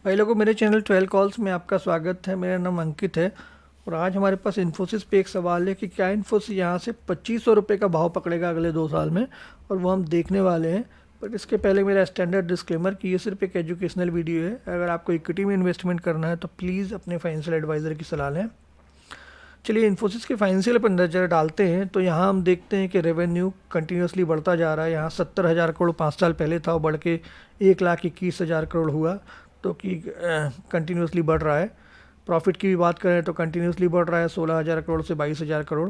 भाई लोगों, मेरे चैनल 12 कॉल्स में आपका स्वागत है। मेरा नाम अंकित है और आज हमारे पास इन्फोसिस पे एक सवाल है कि क्या इन्फोसिस यहाँ से 2500 रुपये का भाव पकड़ेगा अगले 2 साल में, और वो हम देखने वाले हैं। बट इसके पहले मेरा स्टैंडर्ड डिस्क्लेमर कि ये सिर्फ एक एजुकेशनल वीडियो है। अगर आपको इक्विटी में इन्वेस्टमेंट करना है तो प्लीज़ अपने फाइनेंशियल एडवाइज़र की सलाह लें। चलिए इन्फोसिस के फाइनेंशियल पर नज़र डालते हैं तो यहाँ हम देखते हैं कि रेवेन्यू कंटिन्यूसली बढ़ता जा रहा है। यहाँ 70,000 करोड़ 5 साल पहले था और बढ़ के 1,21,000 करोड़ हुआ, तो कि कंटिन्यूसली बढ़ रहा है। प्रॉफिट की भी बात करें तो कंटिन्यूसली बढ़ रहा है 16,000 करोड़ से 22,000 करोड़।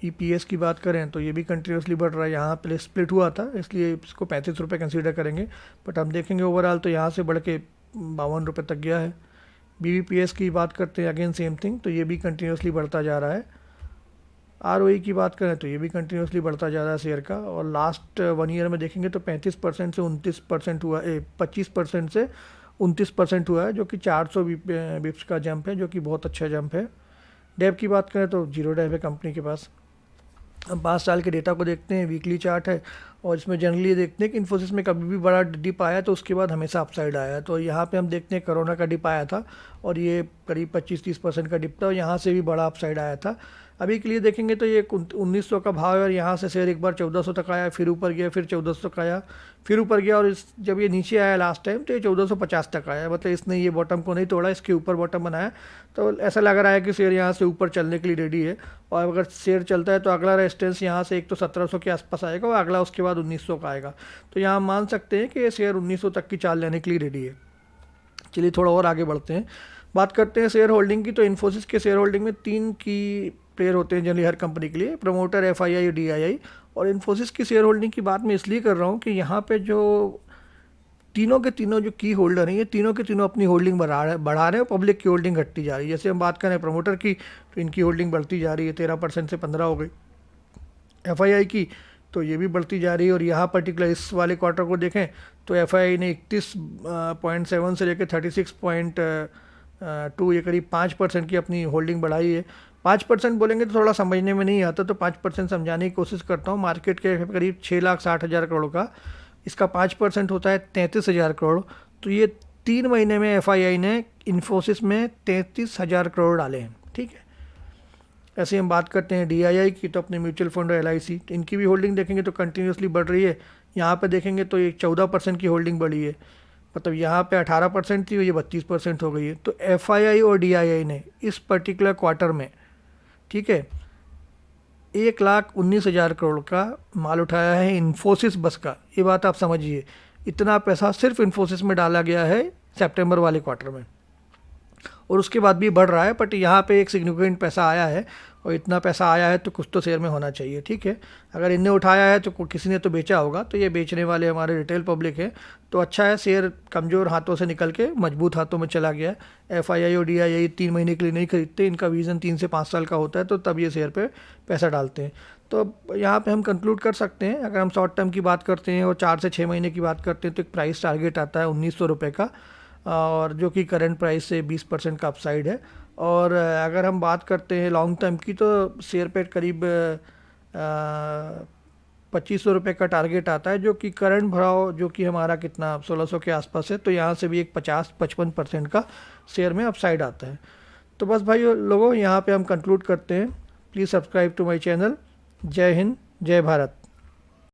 ईपीएस की बात करें तो ये भी कंटिन्यूसली बढ़ रहा है। यहाँ पहले स्प्लिट हुआ था इसलिए इसको 35 रुपये कंसीडर करेंगे, बट हम देखेंगे ओवरऑल तो यहाँ से बढ़ के 52 रुपये तक गया है। बीबीपीएस की बात करते हैं, अगेन सेम थिंग, तो ये भी कंटिन्यूसली बढ़ता जा रहा है। आरओई की बात करें तो ये भी कंटिन्यूसली बढ़ता जा रहा है शेयर का, और लास्ट 1 ईयर में देखेंगे तो 35% से 29% हुआ, 25% से 29% हुआ है, जो कि 400 बिप्स का जंप है, जो कि बहुत अच्छा जंप है। डेब की बात करें तो जीरो डेब है कंपनी के पास। हम 5 साल के डेटा को देखते हैं, वीकली चार्ट है, और इसमें जनरली देखते हैं कि इन्फोसिस में कभी भी बड़ा डिप आया तो उसके बाद हमेशा अपसाइड आया। तो यहाँ पे हम देखते हैं कोरोना का डिप आया था और ये करीब 25-30% का डिप था, और यहाँ से भी बड़ा अपसाइड आया था। अभी के लिए देखेंगे तो ये 1900 का भाव है, और यहाँ से शेयर एक बार 1400 तक आया, फिर ऊपर गया, फिर 1400 तक आया, फिर ऊपर गया, और जब ये नीचे आया लास्ट टाइम तो ये 1450 तक आया। मतलब इसने ये बॉटम को नहीं तोड़ा, इसके ऊपर बॉटम बनाया। तो ऐसा लग रहा है कि शेयर यहाँ से ऊपर चलने के लिए रेडी है, और अगर शेयर चलता है तो अगला रेजिस्टेंस यहाँ से एक तो 1700 के आसपास आएगा, और अगला उसके बाद 1900 का आएगा। तो यहाँ मान सकते हैं कि ये शेयर 1900 तक की चाल लेने के लिए रेडी है। चलिए थोड़ा और आगे बढ़ते हैं, बात करते हैं शेयर होल्डिंग की। तो इन्फोसिस के शेयर होल्डिंग में 3 की प्लेयर होते हैं जनरली हर कंपनी के लिए, प्रमोटर, एफआईआई, डीआईआई। और इन्फोसिस की शेयर होल्डिंग की बात मैं इसलिए कर रहा हूँ कि यहाँ पे जो तीनों के तीनों जो की होल्डर हैं, ये तीनों के तीनों अपनी होल्डिंग बढ़ा रहे हैं, और पब्लिक की होल्डिंग घटती जा रही है। जैसे हम बात करें प्रमोटर की तो इनकी होल्डिंग बढ़ती जा रही है, 13% से 15 हो गई। एफआईआई की तो ये भी बढ़ती जा रही है, और यहाँ पर्टिकुलर इस वाले क्वार्टर को देखें तो एफआईआई ने 31.7 से लेकर 36.2, ये करीब 5% की अपनी होल्डिंग बढ़ाई है। 5% बोलेंगे तो थोड़ा समझने में नहीं आता, तो 5% समझाने की कोशिश करता हूँ। मार्केट के करीब 6,60,000 करोड़ का, इसका 5% होता है 33,000 करोड़। तो ये 3 महीने में एफआईआई ने इन्फोसिस में 33,000 करोड़ डाले हैं, ठीक है। ऐसे हम बात करते हैं डीआईआई की, तो अपने म्यूचुअल फंड और एलआईसी, इनकी भी होल्डिंग देखेंगे तो कंटिन्यूसली बढ़ रही है। यहाँ पे देखेंगे तो ये 14% की होल्डिंग बढ़ी है, मतलब यहाँ पे 18% थी, ये 32% हो गई है। तो एफआईआई और डीआईआई ने इस पर्टिकुलर क्वार्टर में, ठीक है, 1,19,000 करोड़ का माल उठाया है इन्फोसिस बस का। ये बात आप समझिए, इतना पैसा सिर्फ इन्फोसिस में डाला गया है सितंबर वाले क्वार्टर में, और उसके बाद भी बढ़ रहा है। बट यहाँ पे एक सिग्निफिकेंट पैसा आया है, और इतना पैसा आया है तो कुछ तो शेयर में होना चाहिए, ठीक है। अगर इनने उठाया है तो किसी ने तो बेचा होगा, तो ये बेचने वाले हमारे रिटेल पब्लिक है। तो अच्छा है, शेयर कमज़ोर हाथों से निकल के मजबूत हाथों में चला गया। एफआईआई और डीआईआई 3 महीने के लिए नहीं खरीदते, इनका विज़न 3 से 5 साल का होता है, तो तब ये शेयर पे पैसा डालते हैं। तो यहाँ पे हम कंक्लूड कर सकते हैं, अगर हम शॉर्ट टर्म की बात करते हैं और 4 से 6 महीने की बात करते हैं, तो एक प्राइस टारगेट आता है 1900 रुपये का, और जो कि करंट प्राइस से 20% का अपसाइड है। और अगर हम बात करते हैं लॉन्ग टर्म की, तो शेयर पे करीब 2500 रुपये का टारगेट आता है, जो कि करंट भाव जो कि हमारा कितना 1600 के आसपास है। तो यहाँ से भी एक 50-55% का शेयर में अपसाइड आता है। तो बस भाई लोगों, यहाँ पे हम कंक्लूड करते हैं। Please subscribe to my channel. जय हिंद, जय भारत।